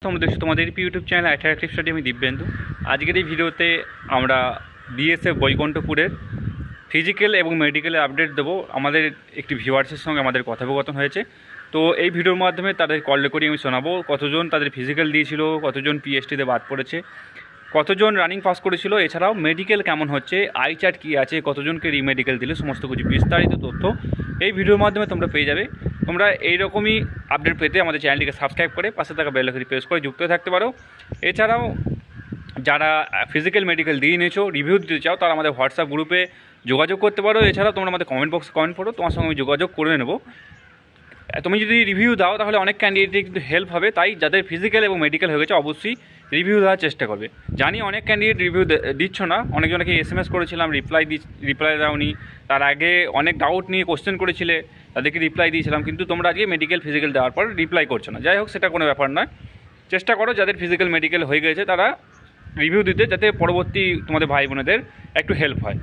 তোমরা দেখছো তোমাদের ইউটিউব চ্যানেল অ্যাট্রাকটিভ স্টাডি। আমি দিব্যেন্দু। আজকের এই ভিডিওতে আমরা বিএসএফ বৈকুণ্ঠপুরের ফিজিক্যাল এবং মেডিকেলের আপডেট দেবো। আমাদের একটি ভিউয়ার্সের সঙ্গে আমাদের কথোপকথন হয়েছে, তো এই ভিডিওর মাধ্যমে তাদের কল রেকর্ডিং আমি শোনাবো। কতজন তাদের ফিজিক্যাল দিয়েছিল, কতজন পিএসটিতে বাদ পড়েছে, কতজন রানিং পাস করেছিল, এছাড়াও মেডিকেল কেমন হচ্ছে, আই চার্ট কী আছে, কতজনকে রিমেডিকেল দিলে, সমস্ত কিছু বিস্তারিত তথ্য এই ভিডিওর মাধ্যমে তোমরা পেয়ে যাবে। তোমরা এইরকমই আপডেট পেতে আমাদের চ্যানেলটিকে সাবস্ক্রাইব করে পাশে থাকা বেল আইকনটি প্রেস করে যুক্ত থাকতে পারো। এছাড়াও যারা ফিজিক্যাল মেডিকেল দিয়ে নিয়েছো, রিভিউ দিতে চাও, তারা আমাদের হোয়াটসঅ্যাপ গ্রুপে যোগাযোগ করতে পারো। এছাড়াও তোমরা আমাদের কমেন্ট বক্সে কমেন্ট করো, তোমার সঙ্গে আমি যোগাযোগ করে নেবো। তুমি যদি রিভিউ দাও তাহলে অনেক ক্যান্ডিডেটের কিন্তু হেল্প হবে, তাই যাদের ফিজিক্যাল এবং মেডিকেল হয়ে গেছে অবশ্যই রিভিউ দেওয়ার চেষ্টা করবে। জানি অনেক ক্যান্ডিডেট রিভিউ দিচ্ছ না, অনেকজনকে এসএমএস করেছিলাম, রিপ্লাই দাওনি। তার আগে অনেক ডাউট নিয়ে কোশ্চেন করেছিলে, তাদেরকে রিপ্লাই দিয়েছিলাম, কিন্তু তোমরা আজকে মেডিকেল ফিজিক্যাল দেওয়ার পর রিপ্লাই করছো না। যাই হোক, সেটা কোনো ব্যাপার নয়। চেষ্টা করো যাদের ফিজিক্যাল মেডিকেল হয়ে গেছে তারা রিভিউ দিতে, যাতে পরবর্তী তোমাদের ভাই বোনেদের একটু হেল্প হয়।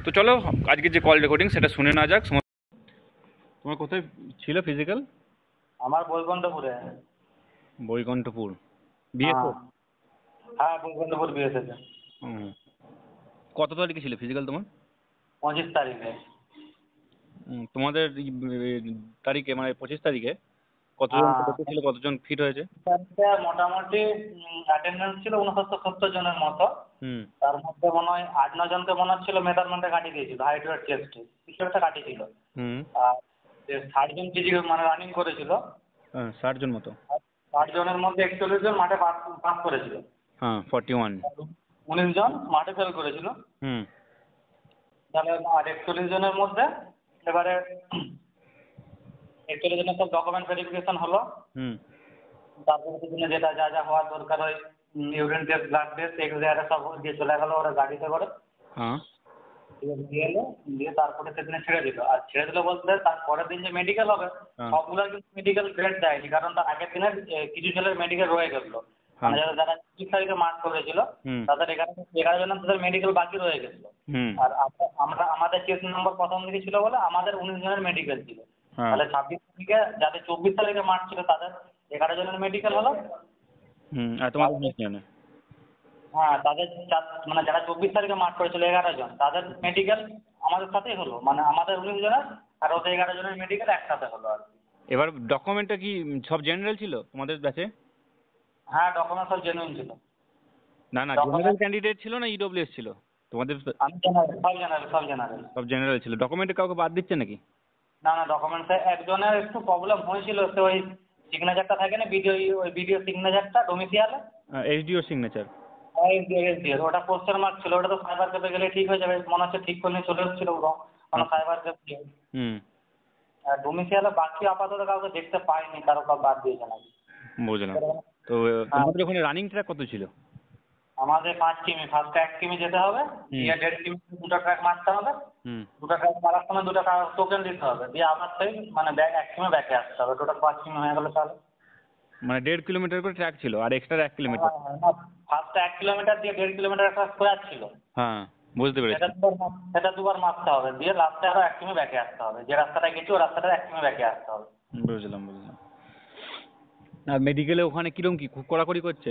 তো চলো আজকের যে কল রেকর্ডিং সেটা শুনে না যাক। তোমার কোথায় ছিল ফিজিক্যাল? আমার বৈকুণ্ঠপুরে। বৈকুণ্ঠপুর বিএসএফ? হ্যাঁ, বৈকুণ্ঠপুর বিএসএফ। কত তারিখে ছিল ফিজিক্যাল তোমার? 25 তারিখে। তোমাদের তারিখে মানে 25 তারিখে কতজন ছিল, কতজন ফিট হয়েছে? মোটামুটি অ্যাটেন্ডেন্স ছিল 69-70 জনের মতো। তার মধ্যে মনে হয় 8-9 জনকে মনে হচ্ছিল মেজারমেন্টে কাটিয়ে দিয়েছিল, হাইট ওয়েট চেস্টে কিছু একটা কাটিয়েছিল। আর 60 জন ফিজিক্যাল মানে রানিং করেছিল। 60 জন মতো। 60 জনের মধ্যে 41 জন মাঠে পাস করেছিল। হ্যাঁ, 41। 19 জন মাঠে ফেল করেছিল। তাহলে আর 41 জনের মধ্যে এবারে 41 জনের সব ডকুমেন্ট ভেরিফিকেশন হলো। তারপরে সেদিনে যেটা যা যা হওয়ার দরকার হয়, urine test, blood test, x-ray সব দিয়ে চলে গেল ওরা গাড়িতে করে। দিয়ে এলো, দিয়ে তারপরে সেদিনে ছেড়ে দিল। আর ছেড়ে দিল বলতে তার পরের দিন যে মেডিকেল হবে, সবগুলোর কিন্তু মেডিকেল ডেট দেয়নি, কারণ তার আগের দিনের কিছু ছেলের মেডিকেল রয়ে গেছিল। মানে যারা 25 তারিখে মার্চ করেছিল তাদের 11 জনের তাদের মেডিকেল বাকি রয়ে গেছিল। আর আমাদের কেস নম্বর প্রথম দিকে ছিল বলে আমাদের 19 জনের মেডিকেল ছিল। তাহলে 26 তারিখে যাদের 24 তারিখে মার্চ ছিল তাদের 11 জনের মেডিকেল হলো। হ্যাঁ, তাদের মানে যারা 24 তারিখে মার্চ করেছিল 11 জন, তাদের মেডিকেল আমাদের সাথেই হলো। মানে আমাদের 19 জনের আর ওদের 11 জনের মেডিকেল একসাথে হলো আর কি। এবার ডকুমেন্টটা কি সব জেনারেল ছিল তোমাদের ব্যাচে? হ্যাঁ, ডকুমেন্ট সব জেনুইন ছিল। না, জেনারেল ক্যান্ডিডেট ছিল না ইডব্লিউএস ছিল তোমাদের? সব জেনারেল ছিল। ডকুমেন্টে কাউকে বাদ দিচ্ছে নাকি? না, ডকুমেন্টসে একজনের একটু প্রবলেম হয়েছিল। সে ওই সিগনেচারটা থাকে না, ওই ভিডিও সিগনেচারটা ডোমিসিয়ালে, এইচডিও সিগনেচার, ওটা কোশ্চেন মার্ক ছিল। ওটা তো সাইবার ক্যাফে গেলে ঠিক হয়ে যাবে, মনে হচ্ছে ঠিক করে চলে এসেছিল কোনো সাইবার ক্যাফে। আর ডোমিসিয়ালে বাকি আপাতত কাউকে দেখতে পাইনি, কারো বাদ দিয়েছে নাকি। বুঝলাম। তো তোমাদের ওখানে রানিং ট্র্যাক কত ছিল? আমাদের 5 কিমি। ফার্স্টে 1 কিমি যেতে হবে, দিয়ে 1.5 কিমি 2টা ট্র্যাক মারতে হবে। 2টা ট্র্যাক মারার সময় 2টা টোকেন দিতে হবে, দিয়ে আবার সেই মানে 1 কিমি ব্যাকে আসতে হবে। টোটাল 5 কিমি হয়ে গেল। তাহলে মানে 1.5 কিলোমিটার করে ট্র্যাক ছিল আর এক্সট্রা 1 কিলোমিটার। ফার্স্টে 1 কিলোমিটার দিয়ে 1.5 কিলোমিটার একটা স্কোয়ার ছিল। হ্যাঁ, বুঝতে পেরেছি। সেটা দুবার মারতে হবে, দিয়ে লাস্টে আরো 1 কিমি ব্যাকে আসতে হবে। যে রাস্তাটা গেছি ওই রাস্তাটা 1 কিমি ব্যাকে আসতে হবে। বুঝলাম। আর মেডিকেলে ওখানে কিরকম কি খুব কড়াকড়ি করছে?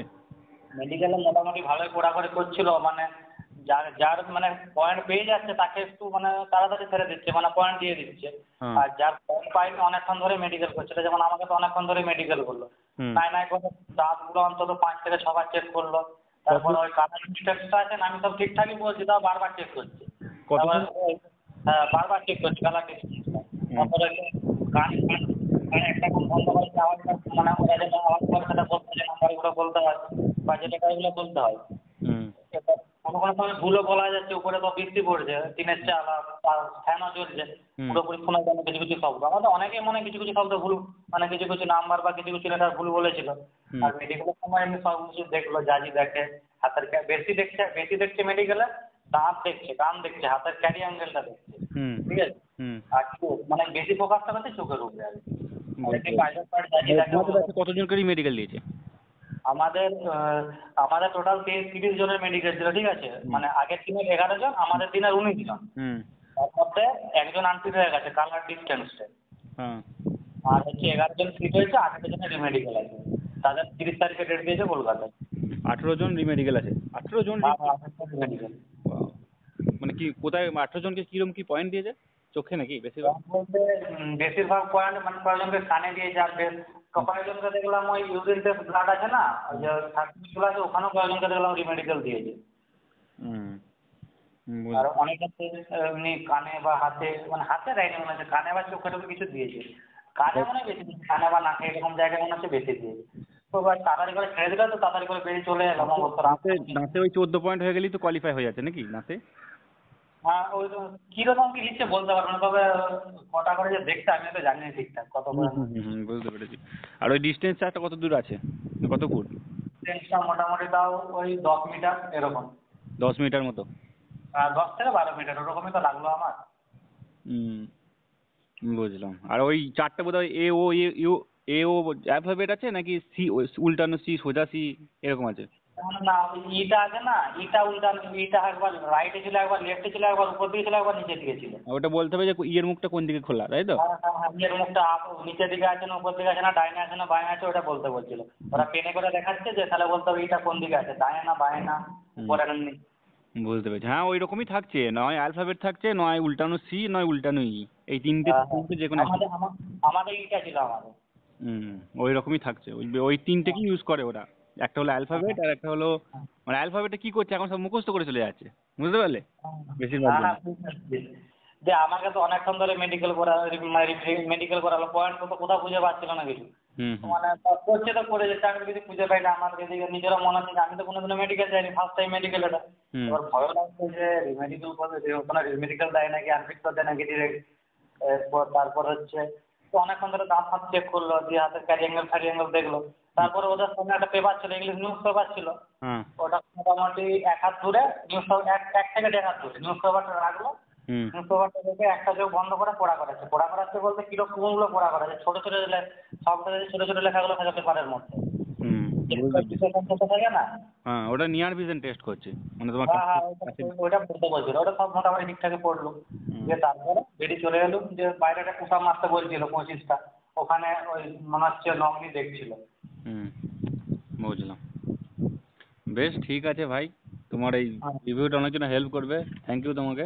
মেডিকেলে মোটামুটি ভালোই কড়াকড়ি করছিল। মানে যার মানে পয়েন্ট পেয়ে যাচ্ছে তাকে একটু মানে তাড়াতাড়ি ছেড়ে দিচ্ছে, মানে পয়েন্ট দিয়ে দিচ্ছে। আর যার পয়েন্ট পায়নি অনেকক্ষণ ধরে মেডিকেল করছিল। যেমন আমাকে তো অনেকক্ষণ ধরে মেডিকেল করলো, নাই করে দাঁতগুলো অন্তত 5 থেকে 6 বার চেক করলো। তারপর ওই কালার টেস্টটা আছে না, আমি সব ঠিকঠাকই বলছি, তাও বারবার চেক করছি। হ্যাঁ, বারবার চেক করছি কালার টেস্টটা। তারপরে কানে একটা কান বন্ধ করে আওয়াজ মানে ওরা যেটা আওয়াজ করে সেটা বলতে হয়, নাম্বারগুলো বলতে হয় বা যে লেটারগুলো বলতে হয়। কোনো কোনো সময় ভুলও বলা যাচ্ছে, উপরে তো বৃষ্টি পড়ছে, টিনের চাল আর ফ্যানও চলছে, পুরোপুরি শোনা যায় না কিছু কিছু শব্দ। আমাদের অনেকেই মনে কিছু কিছু শব্দ ভুল, মানে কিছু কিছু নাম্বার বা কিছু কিছু লেটার ভুল বলেছিল। আর মেডিকেলের সময় এমনি সব কিছু দেখলো, জাজি দেখে, হাতের বেশি দেখছে মেডিকেলে, দাঁত দেখছে, কান দেখছে, হাতের ক্যারি অ্যাঙ্গেলটা দেখছে, ঠিক আছে। আর চোখ মানে বেশি ফোকাসটা করছে চোখের উপরে আর কি। কতজনকে মেডিকেল দিয়েছে? আমাদের টোটাল 30 জনের মেডিকেল ছিল, ঠিক আছে। মানে আগের দিনের 11 জন, আমাদের দিনের 19 জন। তার মধ্যে একজন আনফিট হয়ে গেছে কালার ডিস্টেন্সে। আর হচ্ছে 11 জন ফিট হয়েছে, 18 জনের রিমেডিকেল আছে। তাদের 30 তারিখে ডেট দিয়েছে কলকাতায়। 18 জন রিমেডিকেল আছে, 18 জন? মেডিকেল মানে কি কোথায় 18 জনকে কিরকম কি পয়েন্ট দিয়েছে? চোখে নাকি বেশিরভাগ? বলতে বেশিরভাগ পয়েন্ট মানে কয়েকজনকে কানে দিয়েছে, আর কয়েকজনকে দেখলাম ওই ইউরিন টেস্ট ব্লাড আছে না, ওই যে সার্টিফিকেট আছে, ওখানেও কয়েকজনকে দেখলাম রিমেডিকেল দিয়েছে। হুম। আর অনেকে এমনি কানে বা হাতে, মানে হাতে দেয়নি মনে হচ্ছে, কানে বা চোখে টোকে কিছু দিয়েছে। কানে মনে হয় বেশি দিয়েছে, কানে বা নাকে এরকম জায়গায় মনে হচ্ছে বেশি দিয়েছে। তো এবার তাড়াতাড়ি করে ছেড়ে দিলে তো তাড়াতাড়ি করে বেরিয়ে চলে এলাম অবস্থা। দাঁতে ওই 14 পয়েন্ট হয়ে গেলেই তো কোয়ালিফাই হয়ে যাচ্ছে নাকি দাঁতে? হ্যাঁ ওই তো কিরকম কি লিখছে বলতে পারবো না, তবে কটা করে যে দেখতে আমি তো জানি না ঠিকঠাক কত করে। বুঝতে পেরেছি। আর ওই ডিস্টেন্স চার্জটা কত দূর আছে, কত ফুট? ডিস্টেন্সটা মোটামুটি তাও ওই 10 মিটার এরকম। 10 মিটার মতো? 10 থেকে 12 মিটার ওরকমই তো লাগলো আমার। হুম, বুঝলাম। আর ওই চারটে বোধহয় এ ও ইউ এ ও অ্যালফাবেট আছে নাকি সি উল্টানো সি সোজা সি এরকম আছে? না ওই ইটা আছে না, ইটা উল্টানো, ইটা একবার রাইটে ছিল, একবার লেফটে ছিল, একবার উপর দিকে ছিল, একবার নিচের দিকে ছিল। ওটা বলতে হবে যে ইয়ের মুখটা কোন দিকে খোলা, তাই তো? হ্যাঁ হ্যাঁ হ্যাঁ, ইয়ের মুখটা নিচের দিকে আছে না উপর দিকে আছে না, ডাইনে আছে না বাঁয়ে আছে, ওটা বলতে বলছিল। ওরা পেনে করে দেখাচ্ছে যে তাহলে বলতে হবে এটা কোন দিকে আছে, ডায়ে না বাঁয়ে না উপরে না নিচে। বুঝতে পেরেছি। হ্যাঁ ওই রকমই থাকছে, নয় অ্যালফাবেট থাকছে, নয় উল্টানো সি, নয় উল্টানো ই, এই তিনটে যে কোনো একটা। আমাদের ইটা ছিল আমাদের। হুম, ওই রকমই থাকছে, ওই ওই তিনটে কি ইউজ করে ওরা। একটা হলো অ্যালফাবেট, আর একটা হলো মানে অ্যালফাবেটে কি করছে এখন সব মুখস্থ করে চলে যাচ্ছে, বুঝতে পারলে? বেশিরভাগ হ্যাঁ জন। হ্যাঁ বুঝতে পারছি। যে আমাকে তো অনেকক্ষণ ধরে মেডিকেল করা, মেডিকেল করালো, পয়েন্ট তো কোথাও খুঁজে পাচ্ছিল না কিছু। হুম হুম মানে করছে তো করে যাচ্ছে, আমি কিছু খুঁজে পাই না। আমার এদিকে নিজেরও মনে হচ্ছে যে আমি তো কোনোদিনও মেডিকেল যাইনি, ফার্স্ট টাইম মেডিকেল এটা। হুম এবার ভয় লাগছে যে মেডিকেল করবে, যে ওখানে মেডিকেল দেয় নাকি আনফিট দেয় নাকি ডিরেক্ট। এরপর তারপর হচ্ছে তো অনেকক্ষণ ধরে দাঁত ফাঁত চেক করলো, দিয়ে হাতের ক্যারিয়াঙ্গেল ফ্যারিয়াঙ্গেল দেখলো। তারপরে ওদের সামনে একটা পেপার ছিল, ইংলিশ নিউজ পেপার ছিল। হ্যাঁ ওটা মোটামুটি 1 হাত দূরে, নিউজ পেপার 1 থেকে 1.5 হাত দূরে নিউজ পেপারটা রাখলো। হুম নিউজ পেপারটা দেখে একটা চোখ বন্ধ করে পড়া করাচ্ছে। পড়া করাচ্ছে বলতে কিরকমগুলো পড়া করাচ্ছে, ছোটো ছোটো সব ছোটো ছোটো লেখাগুলো থাকে পেপারের মধ্যে। হুম থাকে না। হ্যাঁ ওটা নিয়ার ভিশন টেস্ট করছে, মানে তোমার হ্যাঁ হ্যাঁ কাছে। ওইটা পড়তে বলছিল, ওটা সব মোটামুটি ঠিকঠাকই পড়লো। দিয়ে তারপরে বেরিয়ে চলে এলো, যে বাইরে একটা কুসা মারতে বলছিল 25টা, ওখানে ওই মনে হচ্ছে নমিনি দেখছিল। হুম, বুঝলাম। বেশ ঠিক আছে ভাই, তোমার এই রিভিউটা অনেক জন্য হেল্প করবে, থ্যাংক ইউ তোমাকে।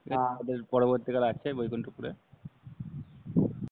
ঠিক আছে, হ্যাঁ আমাদের পরবর্তীকালে আছে বৈকুণ্ঠপুরে।